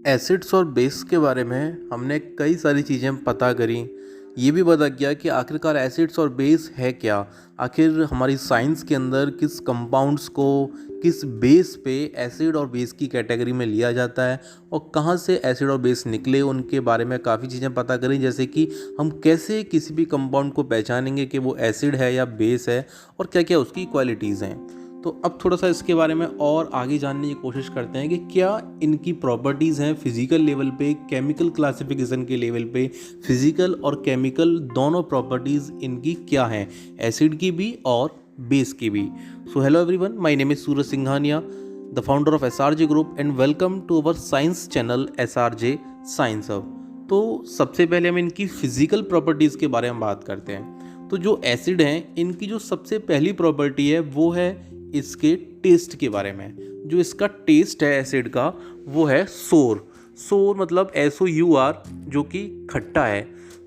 Acids और base के बारे में हमने कई सारी चीज़ें पता करी। ये भी पता किया कि आखिरकार एसिड्स और बेस है क्या। आखिर हमारी साइंस के अंदर किस कंपाउंड्स को किस बेस पे एसिड और बेस की कैटेगरी में लिया जाता है और कहाँ से एसिड और बेस निकले, उनके बारे में काफ़ी चीज़ें पता करी। जैसे कि हम कैसे किसी भी कंपाउंड को पहचानेंगे कि वो एसिड है या बेस है और क्या क्या उसकी क्वालिटीज़ हैं। तो अब थोड़ा सा इसके बारे में और आगे जानने की कोशिश करते हैं कि क्या इनकी प्रॉपर्टीज़ हैं फिज़िकल लेवल पे, केमिकल क्लासिफिकेशन के लेवल पे। फिज़िकल और केमिकल दोनों प्रॉपर्टीज़ इनकी क्या हैं, एसिड की भी और बेस की भी। So hello everyone, my name is Suraj Singhania, the founder of SRJ group, and welcome to our science channel SRJ science hub. तो सबसे पहले हम इनकी फिज़िकल प्रॉपर्टीज़ के बारे में बात करते हैं। तो जो एसिड हैं, इनकी जो सबसे पहली प्रॉपर्टी है वो है इसके टेस्ट के बारे में। जो इसका टेस्ट है एसिड का वो है सोर। सोर मतलब SOUR, जो कि खट्टा है।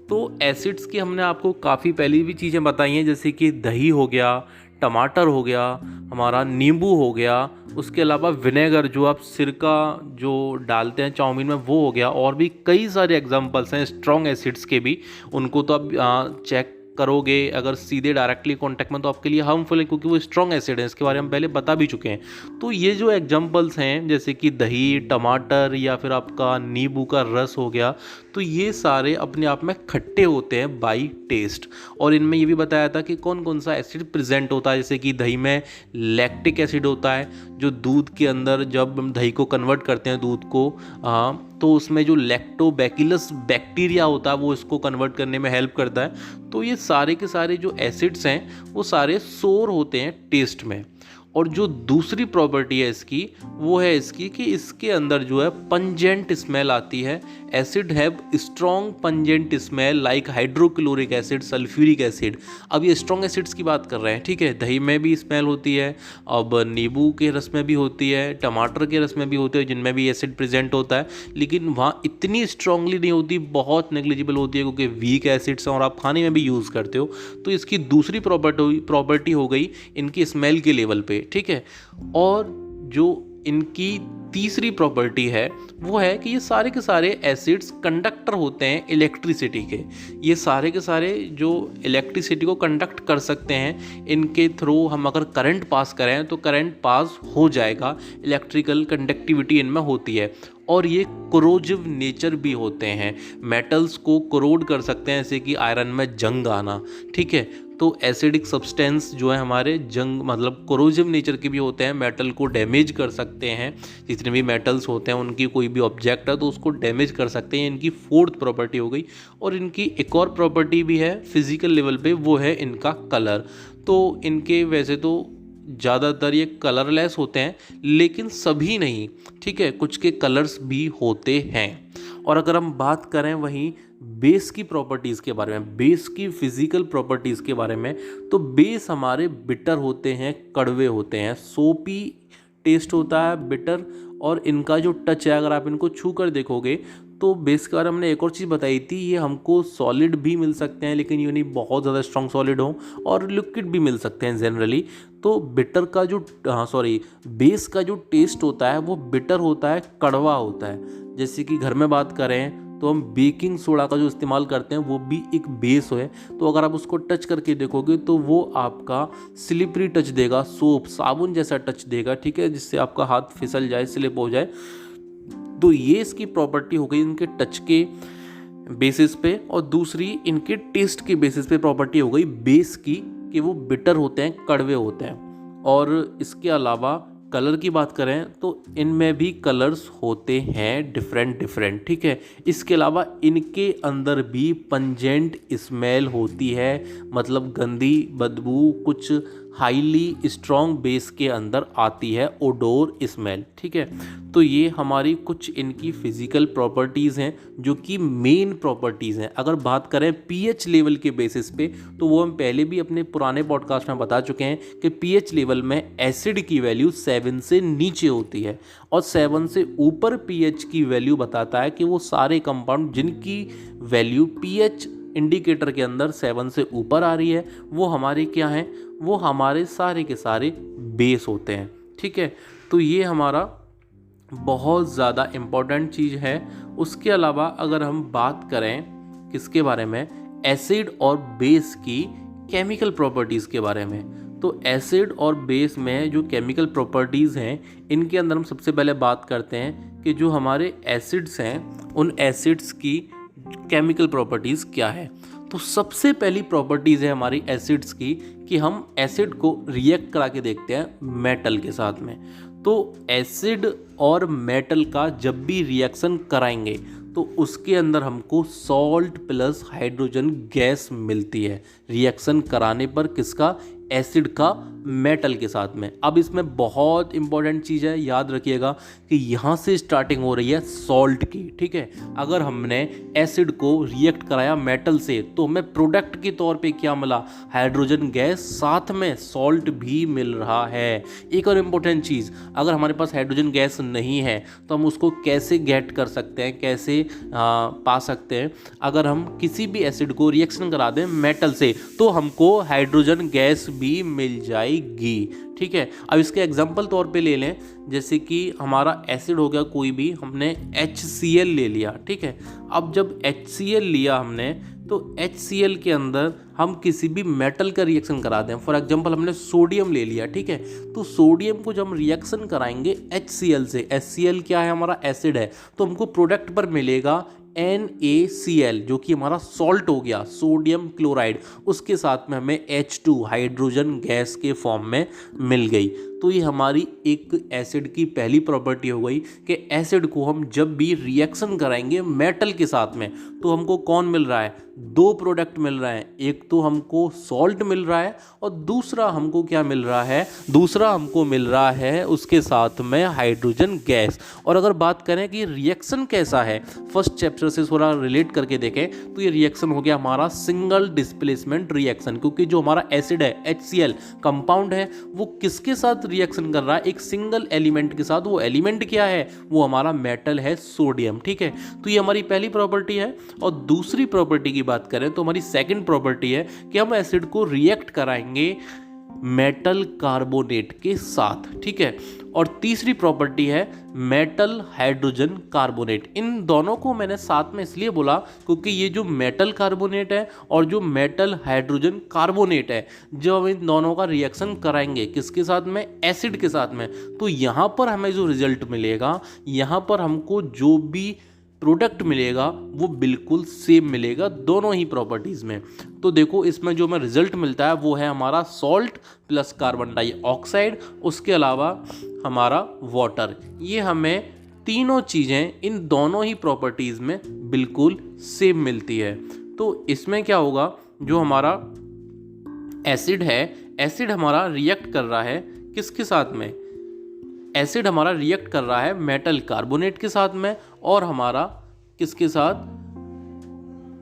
तो एसिड्स की हमने आपको काफ़ी पहले भी चीज़ें बताई हैं, जैसे कि दही हो गया, टमाटर हो गया, हमारा नींबू हो गया, उसके अलावा विनेगर जो आप सिरका जो डालते हैं चाउमीन में वो हो गया। और भी कई सारे एग्जांपल्स हैं स्ट्रॉन्ग एसिड्स के भी। उनको तो आप चेक करोगे अगर सीधे डायरेक्टली कांटेक्ट में तो आपके लिए हार्मफुल है, क्योंकि वो स्ट्रॉन्ग एसिड है। इसके बारे में हम पहले बता भी चुके हैं। तो ये जो एग्जांपल्स हैं जैसे कि दही, टमाटर या फिर आपका नींबू का रस हो गया, तो ये सारे अपने आप में खट्टे होते हैं बाई टेस्ट। और इनमें ये भी बताया था कि कौन कौन सा एसिड प्रेजेंट होता है। जैसे कि दही में लैक्टिक एसिड होता है, जो दूध के अंदर जब हम दही को कन्वर्ट करते हैं दूध को, तो उसमें जो लैक्टोबैसिलस बैक्टीरिया होता है वो इसको कन्वर्ट करने में हेल्प करता है। तो ये सारे के सारे जो एसिड्स हैं वो सारे सोर होते हैं टेस्ट में। और जो दूसरी प्रॉपर्टी है इसकी वो है इसकी कि इसके अंदर जो है पंजेंट स्मेल आती है। Acid have strong pungent smell like hydrochloric acid, sulphuric acid. अब ये स्ट्रॉन्ग एसिड्स की बात कर रहे हैं, ठीक है। दही में भी स्मेल होती है, अब नींबू के रस में भी होती है, टमाटर के रस में भी होती है, जिनमें भी एसिड प्रेजेंट होता है। लेकिन वहाँ इतनी स्ट्रांगली नहीं होती, बहुत नेग्लिजिबल होती है, क्योंकि वीक एसिड्स हैं और आप खाने में भी यूज़ करते हो। तो इसकी दूसरी प्रॉपर्टी हो गई इनकी स्मेल के लेवल पे, ठीक है। और जो इनकी तीसरी प्रॉपर्टी है वो है कि ये सारे के सारे एसिड्स कंडक्टर होते हैं इलेक्ट्रिसिटी के। ये सारे के सारे जो इलेक्ट्रिसिटी को कंडक्ट कर सकते हैं, इनके थ्रू हम अगर करंट पास करें तो करंट पास हो जाएगा। इलेक्ट्रिकल कंडक्टिविटी इनमें होती है। और ये कोरोजिव नेचर भी होते हैं, मेटल्स को कोरोड कर सकते हैं, जैसे कि आयरन में जंग आना, ठीक है। तो एसिडिक सब्सटेंस जो है हमारे जंग मतलब कोरोजिव नेचर के भी होते हैं, मेटल को डैमेज कर सकते हैं। जितने भी मेटल्स होते हैं उनकी कोई भी ऑब्जेक्ट है तो उसको डैमेज कर सकते हैं। इनकी फोर्थ प्रॉपर्टी हो गई। और इनकी एक और प्रॉपर्टी भी है फिजिकल लेवल पे, वो है इनका कलर। तो इनके वैसे तो ज़्यादातर ये कलरलेस होते हैं, लेकिन सभी नहीं, ठीक है, कुछ के कलर्स भी होते हैं। और अगर हम बात करें वहीं बेस की प्रॉपर्टीज़ के बारे में, बेस की फिजिकल प्रॉपर्टीज़ के बारे में, तो बेस हमारे बिटर होते हैं, कड़वे होते हैं, सोपी टेस्ट होता है, बिटर। और इनका जो टच है, अगर आप इनको छू कर देखोगे तो बेस के बारे में हमने एक और चीज़ बताई थी, ये हमको सॉलिड भी मिल सकते हैं, लेकिन ये नहीं बहुत ज़्यादा स्ट्रॉन्ग सॉलिड हो, और लिक्विड भी मिल सकते हैं जनरली। तो बिटर का जो बेस का जो टेस्ट होता है वो बिटर होता है, कड़वा होता है। जैसे कि घर में बात करें तो हम बेकिंग सोडा का जो इस्तेमाल करते हैं वो भी एक बेस है। तो अगर आप उसको टच करके देखोगे तो वो आपका स्लिपरी टच देगा, सोप साबुन जैसा टच देगा, ठीक है, जिससे आपका हाथ फिसल जाए, स्लिप हो जाए। तो ये इसकी प्रॉपर्टी हो गई इनके टच के बेसिस पे। और दूसरी इनके टेस्ट के बेसिस पे प्रॉपर्टी हो गई बेस की, कि वो बिटर होते हैं, कड़वे होते हैं। और इसके अलावा कलर की बात करें तो इनमें भी कलर्स होते हैं डिफरेंट, ठीक है। इसके अलावा इनके अंदर भी पंजेंट स्मेल होती है, मतलब गंदी बदबू कुछ हाईली स्ट्रॉन्ग बेस के अंदर आती है, ओडोर स्मेल, ठीक है। तो ये हमारी कुछ इनकी फिजिकल प्रॉपर्टीज़ हैं जो कि मेन प्रॉपर्टीज़ हैं। अगर बात करें पीएच लेवल के बेसिस पे तो वो हम पहले भी अपने पुराने पॉडकास्ट में बता चुके हैं कि पीएच लेवल में एसिड की वैल्यू 7 से नीचे होती है, और 7 से ऊपर पीएच की वैल्यू बताता है कि वो सारे कंपाउंड जिनकी वैल्यू पीएच इंडिकेटर के अंदर 7 से ऊपर आ रही है वो हमारे क्या हैं, वो हमारे सारे के सारे बेस होते हैं, ठीक है। तो ये हमारा बहुत ज़्यादा इम्पोर्टेंट चीज़ है। उसके अलावा अगर हम बात करें किसके बारे में, एसिड और बेस की केमिकल प्रॉपर्टीज़ के बारे में, तो एसिड और बेस में जो केमिकल प्रॉपर्टीज़ हैं इनके अंदर हम सबसे पहले बात करते हैं कि जो हमारे एसिड्स हैं उन एसिड्स की केमिकल प्रॉपर्टीज़ क्या है। तो सबसे पहली प्रॉपर्टीज़ है हमारी एसिड्स की कि हम एसिड को रिएक्ट करा के देखते हैं मेटल के साथ में। तो एसिड और मेटल का जब भी रिएक्शन कराएंगे तो उसके अंदर हमको सॉल्ट प्लस हाइड्रोजन गैस मिलती है रिएक्शन कराने पर, किसका, एसिड का मेटल के साथ में। अब इसमें बहुत इंपॉर्टेंट चीज़ है, याद रखिएगा कि यहाँ से स्टार्टिंग हो रही है सॉल्ट की, ठीक है। अगर हमने एसिड को रिएक्ट कराया मेटल से तो हमें प्रोडक्ट के तौर पे क्या मिला, हाइड्रोजन गैस, साथ में सॉल्ट भी मिल रहा है। एक और इम्पोर्टेंट चीज़, अगर हमारे पास हाइड्रोजन गैस नहीं है तो हम उसको कैसे गेट कर सकते हैं, कैसे पा सकते हैं। अगर हम किसी भी एसिड को रिएक्शन करा दें मेटल से तो हमको हाइड्रोजन गैस भी मिल जाएगी, ठीक है। अब इसके एग्जांपल तौर पे ले लें, जैसे कि हमारा एसिड हो गया कोई भी, हमने HCl ले लिया, ठीक है। अब जब HCl लिया हमने तो HCl के अंदर हम किसी भी मेटल का रिएक्शन करा दें, फॉर एग्जांपल हमने सोडियम ले लिया, ठीक है। तो सोडियम को जब हम रिएक्शन कराएंगे HCl से, HCl क्या है, हमारा एसिड है, तो हमको प्रोडक्ट पर मिलेगा NaCl जो कि हमारा सॉल्ट हो गया, सोडियम क्लोराइड, उसके साथ में हमें H2 हाइड्रोजन गैस के फॉर्म में मिल गई। तो ये हमारी एक एसिड की पहली प्रॉपर्टी हो गई कि एसिड को हम जब भी रिएक्शन कराएंगे मेटल के साथ में तो हमको कौन मिल रहा है, दो प्रोडक्ट मिल रहे हैं, एक तो हमको सॉल्ट मिल रहा है और दूसरा हमको क्या मिल रहा है, दूसरा हमको मिल रहा है उसके साथ में हाइड्रोजन गैस। और अगर बात करें कि रिएक्शन कैसा है, फर्स्ट चैप्टर से थोड़ा रिलेट करके देखें तो ये रिएक्शन हो गया हमारा सिंगल डिस्प्लेसमेंट रिएक्शन, क्योंकि जो हमारा एसिड है HCl कंपाउंड है वो किसके साथ रिएक्शन कर रहा है, एक सिंगल एलिमेंट के साथ। वो एलिमेंट क्या है, वो हमारा मेटल है सोडियम, ठीक है। तो ये हमारी पहली प्रॉपर्टी है। और दूसरी प्रॉपर्टी की बात करें तो हमारी सेकंड प्रॉपर्टी है कि हम एसिड को रिएक्ट कराएंगे मेटल कार्बोनेट के साथ, ठीक है। और तीसरी प्रॉपर्टी है मेटल हाइड्रोजन कार्बोनेट। इन दोनों को मैंने साथ में इसलिए बोला क्योंकि ये जो मेटल कार्बोनेट है और जो मेटल हाइड्रोजन कार्बोनेट है, जब हम इन दोनों का रिएक्शन कराएंगे किसके साथ में, एसिड के साथ में, तो यहाँ पर हमें जो रिजल्ट मिलेगा, यहाँ पर हमको जो भी प्रोडक्ट मिलेगा वो बिल्कुल सेम मिलेगा दोनों ही प्रॉपर्टीज़ में। तो देखो इसमें जो हमें रिजल्ट मिलता है वो है हमारा सॉल्ट प्लस कार्बन डाइऑक्साइड, उसके अलावा हमारा वाटर। ये हमें तीनों चीज़ें इन दोनों ही प्रॉपर्टीज़ में बिल्कुल सेम मिलती है। तो इसमें क्या होगा, जो हमारा एसिड है, एसिड हमारा रिएक्ट कर रहा है किसके साथ में, एसिड हमारा रिएक्ट कर रहा है मेटल कार्बोनेट के साथ में और हमारा किसके साथ,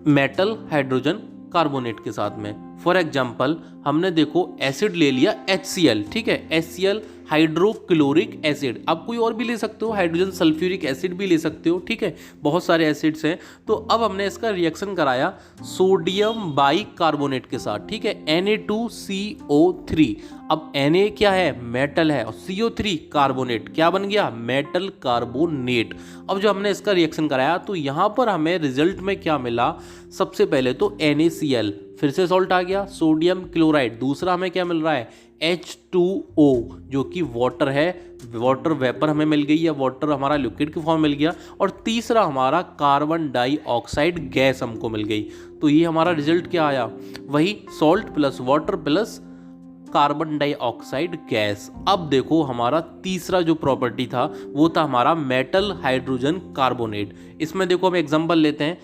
मेटल हाइड्रोजन कार्बोनेट के साथ में। फॉर एग्जाम्पल हमने देखो एसिड ले लिया HCl, ठीक है, HCl हाइड्रोक्लोरिक एसिड, आप कोई और भी ले सकते हो, हाइड्रोजन सल्फ्यूरिक एसिड भी ले सकते हो, ठीक है, बहुत सारे एसिड्स हैं। तो अब हमने इसका रिएक्शन कराया सोडियम बाइकार्बोनेट के साथ, ठीक है, Na2CO3। अब Na क्या है, मेटल है, और CO3 कार्बोनेट, क्या बन गया, मेटल कार्बोनेट। अब जो हमने इसका रिएक्शन कराया तो यहाँ पर हमें रिजल्ट में क्या मिला, सबसे पहले तो NaCl, फिर से सॉल्ट आ गया, सोडियम क्लोराइड, दूसरा हमें क्या मिल रहा है, H2O जो कि वाटर है, वाटर वेपर हमें मिल गई या वाटर हमारा लिक्विड के फॉर्म मिल गया, और तीसरा हमारा कार्बन डाइऑक्साइड गैस हमको मिल गई। तो ये हमारा रिजल्ट क्या आया, वही salt plus water plus carbon dioxide gas. अब देखो हमारा तीसरा जो प्रॉपर्टी था वो था हमारा मेटल हाइड्रोजन कार्बोनेट। इसमें देखो हम एग्जांपल लेते हैं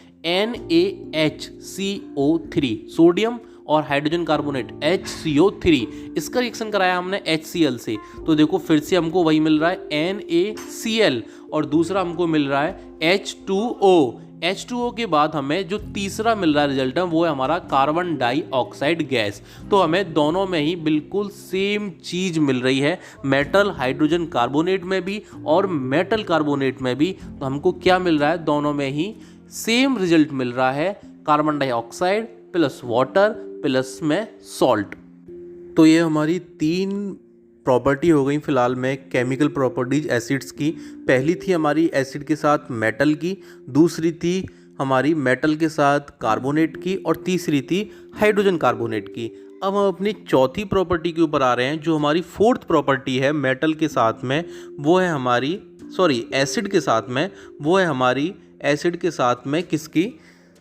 NaHCO3, सोडियम और हाइड्रोजन कार्बोनेट HCO3, इसका रिएक्शन कराया हमने HCl से, तो देखो फिर से हमको वही मिल रहा है NaCl और दूसरा हमको मिल रहा है H2O। H2O के बाद हमें जो तीसरा मिल रहा है रिजल्ट है वो है हमारा कार्बन डाइऑक्साइड गैस। तो हमें दोनों में ही बिल्कुल सेम चीज़ मिल रही है, मेटल हाइड्रोजन कार्बोनेट में भी और मेटल कार्बोनेट में भी। तो हमको क्या मिल रहा है, दोनों में ही सेम रिजल्ट मिल रहा है, carbon dioxide plus water plus में सॉल्ट। तो ये हमारी तीन प्रॉपर्टी हो गई फ़िलहाल में केमिकल प्रॉपर्टीज एसिड्स की। पहली थी हमारी एसिड के साथ मेटल की, दूसरी थी हमारी मेटल के साथ कार्बोनेट की, और तीसरी थी हाइड्रोजन कार्बोनेट की। अब हम अपनी चौथी प्रॉपर्टी के ऊपर आ रहे हैं, जो हमारी फोर्थ प्रॉपर्टी है मेटल के साथ में, वो है हमारी एसिड के साथ में, वो है हमारी एसिड के साथ में किसकी,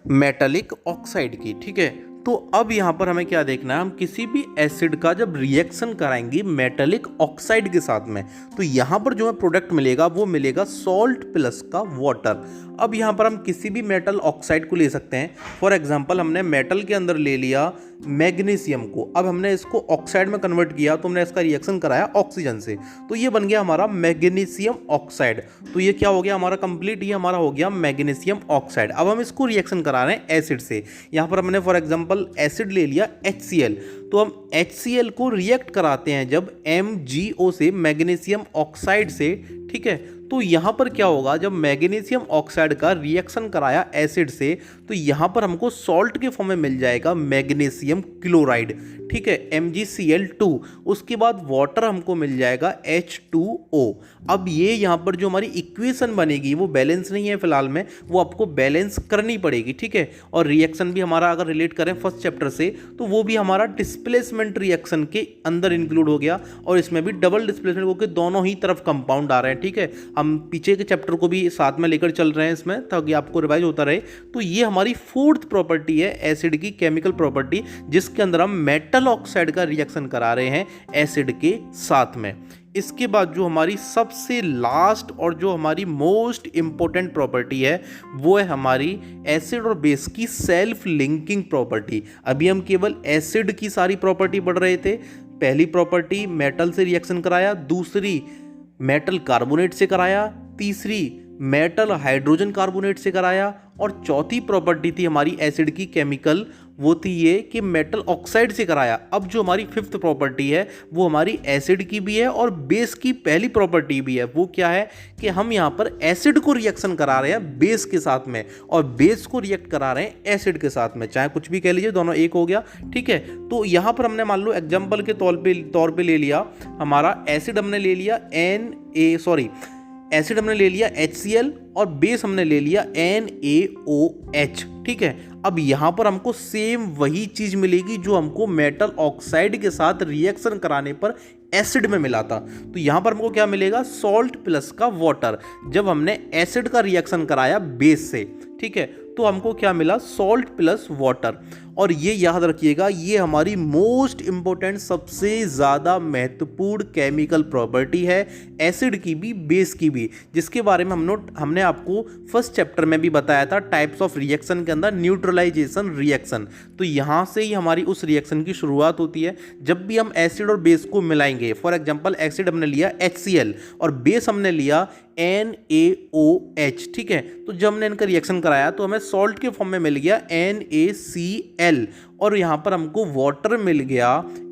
मेटालिक ऑक्साइड की। ठीक है, तो अब यहाँ पर हमें क्या देखना है, हम किसी भी एसिड का जब रिएक्शन कराएंगे मेटालिक ऑक्साइड के साथ में, तो यहाँ पर जो हमें प्रोडक्ट मिलेगा वो मिलेगा सॉल्ट प्लस का वाटर। अब यहाँ पर हम किसी भी मेटल ऑक्साइड को ले सकते हैं। फॉर एग्जांपल हमने मेटल के अंदर ले लिया मैग्नीशियम को, अब हमने इसको ऑक्साइड में कन्वर्ट किया, तो हमने इसका रिएक्शन कराया ऑक्सीजन से, तो ये बन गया हमारा मैग्नीशियम ऑक्साइड। तो ये क्या हो गया हमारा कंप्लीट, ये हमारा हो गया मैग्नीशियम ऑक्साइड। अब हम इसको रिएक्शन करा रहे हैं एसिड से। यहाँ पर हमने फॉर एग्जांपल एसिड ले लिया HCl, तो हम HCl को रिएक्ट कराते हैं जब MgO से, मैग्नीशियम ऑक्साइड से। ठीक है, तो यहाँ पर क्या होगा, जब मैग्नीशियम ऑक्साइड का रिएक्शन कराया एसिड से, तो यहाँ पर हमको सॉल्ट के फॉर्म में मिल जाएगा मैग्नीशियम क्लोराइड। ठीक है, MgCl2। उसके बाद वाटर हमको मिल जाएगा H2O। अब ये यहाँ पर जो हमारी इक्वेशन बनेगी वो बैलेंस नहीं है फिलहाल में, वो आपको बैलेंस करनी पड़ेगी। ठीक है, और रिएक्शन भी हमारा अगर रिलेट करें फर्स्ट चैप्टर से, तो वो भी हमारा डिस्प्लेसमेंट रिएक्शन के अंदर इंक्लूड हो गया, और इसमें भी डबल डिस्प्लेसमेंट होकर दोनों ही तरफ कंपाउंड आ रहे हैं। ठीक है, हम पीछे के चैप्टर को भी साथ में लेकर चल रहे हैं इसमें, ताकि आपको रिवाइज होता रहे। तो ये हमारी फोर्थ प्रॉपर्टी है एसिड की, केमिकल प्रॉपर्टी, जिसके अंदर हम मेटल ऑक्साइड का रिएक्शन करा रहे हैं एसिड के साथ में। इसके बाद जो हमारी सबसे लास्ट और जो हमारी मोस्ट इंपॉर्टेंट प्रॉपर्टी है, वो है हमारी एसिड और बेस की सेल्फ लिंकिंग प्रॉपर्टी। अभी हम केवल एसिड की सारी प्रॉपर्टी पढ़ रहे थे। पहली प्रॉपर्टी मेटल से रिएक्शन कराया, दूसरी मेटल कार्बोनेट से कराया, तीसरी मेटल हाइड्रोजन कार्बोनेट से कराया, और चौथी प्रॉपर्टी थी हमारी एसिड की केमिकल, वो थी ये कि मेटल ऑक्साइड से कराया। अब जो हमारी फिफ्थ प्रॉपर्टी है वो हमारी एसिड की भी है और बेस की पहली प्रॉपर्टी भी है। वो क्या है कि हम यहाँ पर एसिड को रिएक्शन करा रहे हैं बेस के साथ में, और बेस को रिएक्ट करा रहे हैं एसिड के साथ में, चाहे कुछ भी कह लीजिए, दोनों एक हो गया। ठीक है, तो यहाँ पर हमने मान लो एग्जाम्पल के तौर पे ले लिया, हमारा एसिड हमने ले लिया एसिड हमने ले लिया HCl, और बेस हमने ले लिया NaOH। ठीक है, अब यहाँ पर हमको सेम वही चीज़ मिलेगी जो हमको मेटल ऑक्साइड के साथ रिएक्शन कराने पर एसिड में मिला था। तो यहाँ पर हमको क्या मिलेगा, सॉल्ट प्लस का वाटर। जब हमने एसिड का रिएक्शन कराया बेस से, ठीक है, तो हमको क्या मिला, सॉल्ट प्लस वाटर। और ये याद रखिएगा, ये हमारी मोस्ट इंपॉर्टेंट, सबसे ज़्यादा महत्वपूर्ण केमिकल प्रॉपर्टी है एसिड की भी बेस की भी, जिसके बारे में हमने आपको फर्स्ट चैप्टर में भी बताया था टाइप्स ऑफ रिएक्शन के अंदर, न्यूट्रलाइजेशन रिएक्शन। तो यहाँ से ही हमारी उस रिएक्शन की शुरुआत होती है। जब भी हम एसिड और बेस को मिलाएंगे, फॉर एग्जाम्पल एसिड हमने लिया HCl और बेस हमने लिया NaOH। ठीक है, तो जब हमने इनका रिएक्शन कराया तो हमें सॉल्ट के फॉर्म में मिल गया NaCl, और यहाँ पर हमको वाटर मिल गया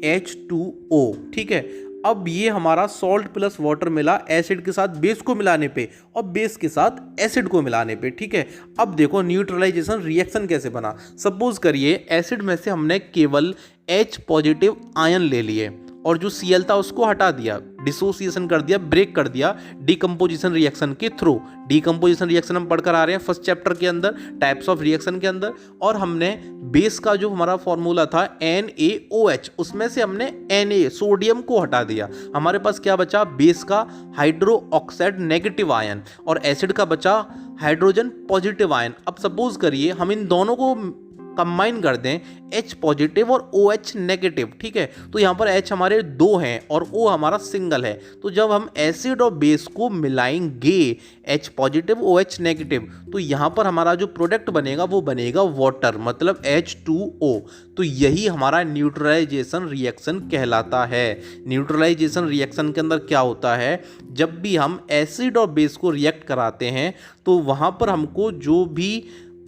H2O। ठीक है, अब ये हमारा सॉल्ट प्लस वाटर मिला एसिड के साथ बेस को मिलाने पे, और बेस के साथ एसिड को मिलाने पे। ठीक है, अब देखो न्यूट्रलाइजेशन रिएक्शन कैसे बना। सपोज करिए एसिड में से हमने केवल H पॉजिटिव आयन ले लिए, और जो Cl था उसको हटा दिया, डिसोसिएशन कर दिया, ब्रेक कर दिया डीकम्पोजिशन रिएक्शन के थ्रू। डीकम्पोजिशन रिएक्शन हम पढ़कर आ रहे हैं फर्स्ट चैप्टर के अंदर, टाइप्स ऑफ रिएक्शन के अंदर। और हमने बेस का जो हमारा फॉर्मूला था NaOH, उसमें से हमने Na सोडियम को हटा दिया। हमारे पास क्या बचा, बेस का हाइड्रो ऑक्साइड नेगेटिव आयन, और एसिड का बचा हाइड्रोजन पॉजिटिव आयन। अब सपोज करिए हम इन दोनों को कंबाइन कर दें, H पॉजिटिव और OH नेगेटिव। ठीक है, तो यहाँ पर H हमारे दो हैं और O हमारा सिंगल है। तो जब हम एसिड और बेस को मिलाएंगे H पॉजिटिव OH नेगेटिव, तो यहाँ पर हमारा जो प्रोडक्ट बनेगा वो बनेगा वाटर, मतलब H2O। तो यही हमारा न्यूट्रलाइजेशन रिएक्शन कहलाता है। न्यूट्रलाइजेशन रिएक्शन के अंदर क्या होता है, जब भी हम एसिड और बेस को रिएक्ट कराते हैं तो वहाँ पर हमको जो भी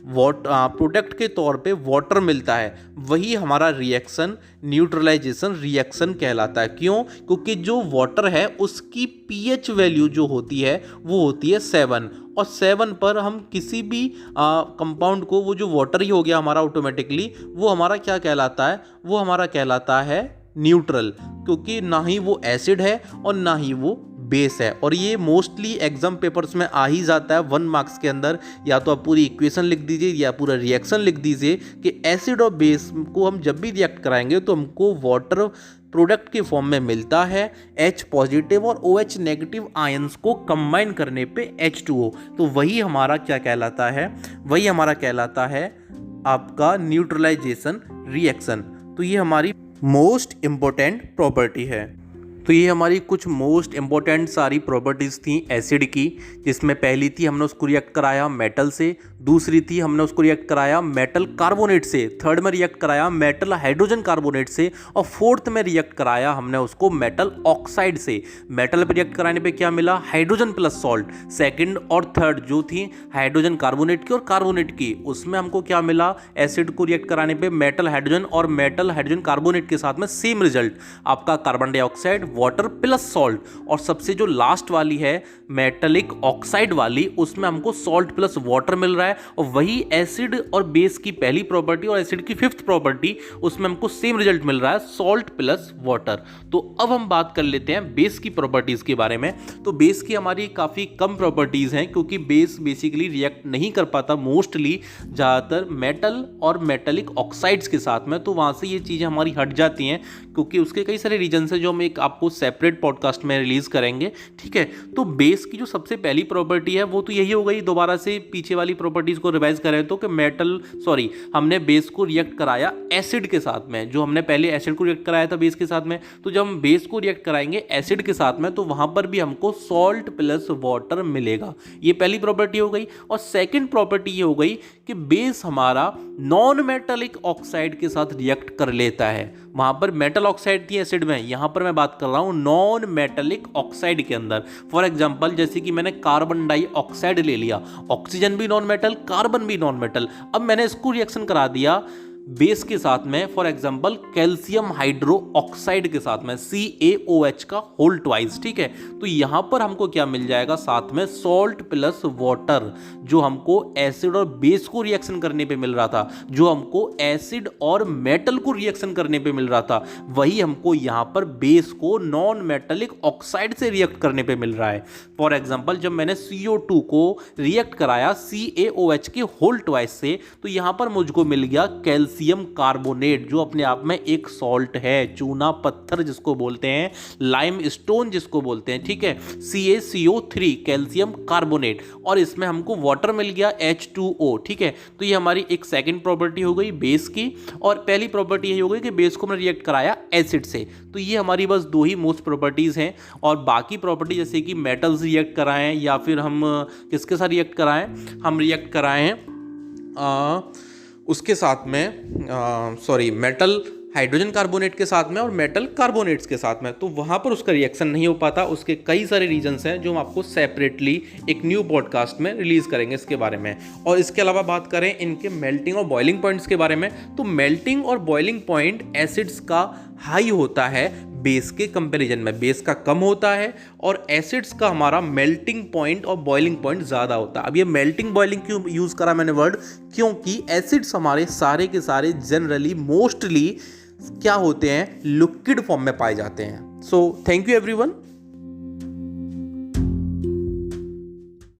प्रोडक्ट के तौर पे वाटर मिलता है, वही हमारा रिएक्शन न्यूट्रलाइजेशन रिएक्शन कहलाता है। क्यों? क्योंकि जो वाटर है उसकी pH वैल्यू जो होती है वो होती है 7, और 7 पर हम किसी भी कंपाउंड को, वो जो वाटर ही हो गया हमारा ऑटोमेटिकली, वो हमारा क्या कहलाता है, वो हमारा कहलाता है न्यूट्रल, क्योंकि ना ही वो एसिड है और ना ही वो बेस है। और ये मोस्टली एग्जाम पेपर्स में आ ही जाता है 1 मार्क्स के अंदर। या तो आप पूरी इक्वेशन लिख दीजिए या पूरा रिएक्शन लिख दीजिए कि एसिड और बेस को हम जब भी रिएक्ट कराएंगे तो हमको वाटर प्रोडक्ट के फॉर्म में मिलता है। H पॉजिटिव और OH नेगेटिव आयंस को कंबाइन करने पे H2O, तो वही हमारा क्या कहलाता है, वही हमारा कहलाता है आपका न्यूट्रलाइजेशन रिएक्शन। तो ये हमारी मोस्ट इम्पोर्टेंट प्रॉपर्टी है। तो ये हमारी कुछ मोस्ट इम्पोर्टेंट सारी प्रॉपर्टीज़ थी एसिड की, जिसमें पहली थी हमने उसको रिएक्ट कराया मेटल से, दूसरी थी हमने उसको रिएक्ट कराया मेटल कार्बोनेट से, थर्ड में रिएक्ट कराया मेटल हाइड्रोजन कार्बोनेट से, और फोर्थ में रिएक्ट कराया हमने उसको मेटल ऑक्साइड से। मेटल पे रिएक्ट कराने पे क्या मिला, हाइड्रोजन प्लस सॉल्ट। सेकंड और थर्ड जो थी हाइड्रोजन कार्बोनेट की और कार्बोनेट की, उसमें हमको क्या मिला, एसिड को रिएक्ट कराने पे मेटल हाइड्रोजन और मेटल हाइड्रोजन कार्बोनेट के साथ में सेम रिजल्ट, आपका carbon dioxide water plus salt. और सबसे जो लास्ट वाली है मेटलिक ऑक्साइड वाली, उसमें हमको सॉल्ट प्लस वाटर मिल रहा है। और वही एसिड और बेस की पहली प्रॉपर्टी और एसिड की फिफ्थ प्रॉपर्टी, उसमें हमको सेम रिजल्ट मिल रहा है, सॉल्ट प्लस वाटर। तो अब हम बात कर लेते हैं बेस की प्रॉपर्टीज के बारे में। तो बेस की हमारी काफी कम प्रॉपर्टीज हैं, क्योंकि बेस बेसिकली रिएक्ट नहीं कर पाता मोस्टली ज्यादातर मेटल और मेटलिक ऑक्साइड्स के साथ में। तो वहां से ये चीजें हमारी हट जाती हैं, क्योंकि उसके कई सारे रीजन है जो हम एक आपको सेपरेट पॉडकास्ट में रिलीज करेंगे, ठीक है। तो बेस की जो सबसे पहली प्रॉपर्टी है वो तो यही हो गई, दोबारा से पीछे वाली प्रॉपर्टीज को रिवाइज करें तो कि हमने बेस को रिएक्ट कराया एसिड के साथ में, जो हमने पहले एसिड को रिएक्ट कराया था बेस के साथ में, तो जब हम बेस को रिएक्ट कराएंगे एसिड के साथ में तो वहां पर भी हमको सॉल्ट प्लस वाटर मिलेगा। ये पहली प्रॉपर्टी हो गई। और सेकंड प्रॉपर्टी ये हो गई कि बेस हमारा नॉन मेटलिक ऑक्साइड के साथ रिएक्ट कर लेता है। वहां पर मेटल ऑक्साइड थी एसिड में, यहां पर मैं बात कर रहा हूं नॉन मेटलिक ऑक्साइड के अंदर। फॉर एग्जांपल जैसे कि मैंने कार्बन डाइऑक्साइड ले लिया, ऑक्सीजन भी नॉन मेटल, कार्बन भी नॉन मेटल। अब मैंने इसको रिएक्शन करा दिया बेस के साथ में, for example calcium hydro oxide के साथ में, CaOH का होल ट्वाइस, ठीक है। तो यहां पर हमको क्या मिल जाएगा, साथ में सॉल्ट प्लस वाटर, जो हमको एसिड और बेस को रिएक्शन करने पे मिल रहा था, जो हमको एसिड और मेटल को रिएक्शन करने पे मिल रहा था, वही हमको यहां पर बेस को नॉन मेटलिक ऑक्साइड से रिएक्ट करने पे मिल रहा है। फॉर एग्जांपल जब मैंने CO2 को रिएक्ट कराया CaOH के होल ट्वाइस से, तो यहां पर मुझको मिल गया कैल्शियम कार्बोनेट, जो अपने आप में एक सॉल्ट है, चूना पत्थर जिसको बोलते हैं, लाइम स्टोन जिसको बोलते हैं, ठीक है, CaCO3 कैल्शियम कार्बोनेट। और इसमें हमको वाटर मिल गया H2O, ठीक है। तो ये हमारी एक सेकंड प्रॉपर्टी हो गई बेस की। और पहली प्रॉपर्टी ये हो गई कि बेस को हमने रिएक्ट कराया एसिड से। तो ये हमारी बस दो ही मोस्ट प्रॉपर्टीज हैं। और बाकी प्रॉपर्टी जैसे कि मेटल्स रिएक्ट कराएं या फिर हम किसके साथ रिएक्ट कराएं, हम रिएक्ट कराएं उसके साथ में मेटल हाइड्रोजन कार्बोनेट के साथ में और मेटल कार्बोनेट्स के साथ में, तो वहाँ पर उसका रिएक्शन नहीं हो पाता। उसके कई सारे रीजंस हैं जो हम आपको सेपरेटली एक न्यू पॉडकास्ट में रिलीज़ करेंगे इसके बारे में। और इसके अलावा बात करें इनके मेल्टिंग और बॉइलिंग पॉइंट्स के बारे में, तो मेल्टिंग और बॉइलिंग पॉइंट एसिड्स का हाई होता है बेस के कंपैरिजन में, बेस का कम होता है और एसिड्स का हमारा मेल्टिंग पॉइंट और बॉइलिंग पॉइंट ज़्यादा होता है। अब ये मेल्टिंग बॉइलिंग क्यों यूज़ करा मैंने वर्ड, क्योंकि एसिड्स हमारे सारे के सारे जनरली मोस्टली क्या होते हैं, लिक्विड फॉर्म में पाए जाते हैं। So thank you everyone.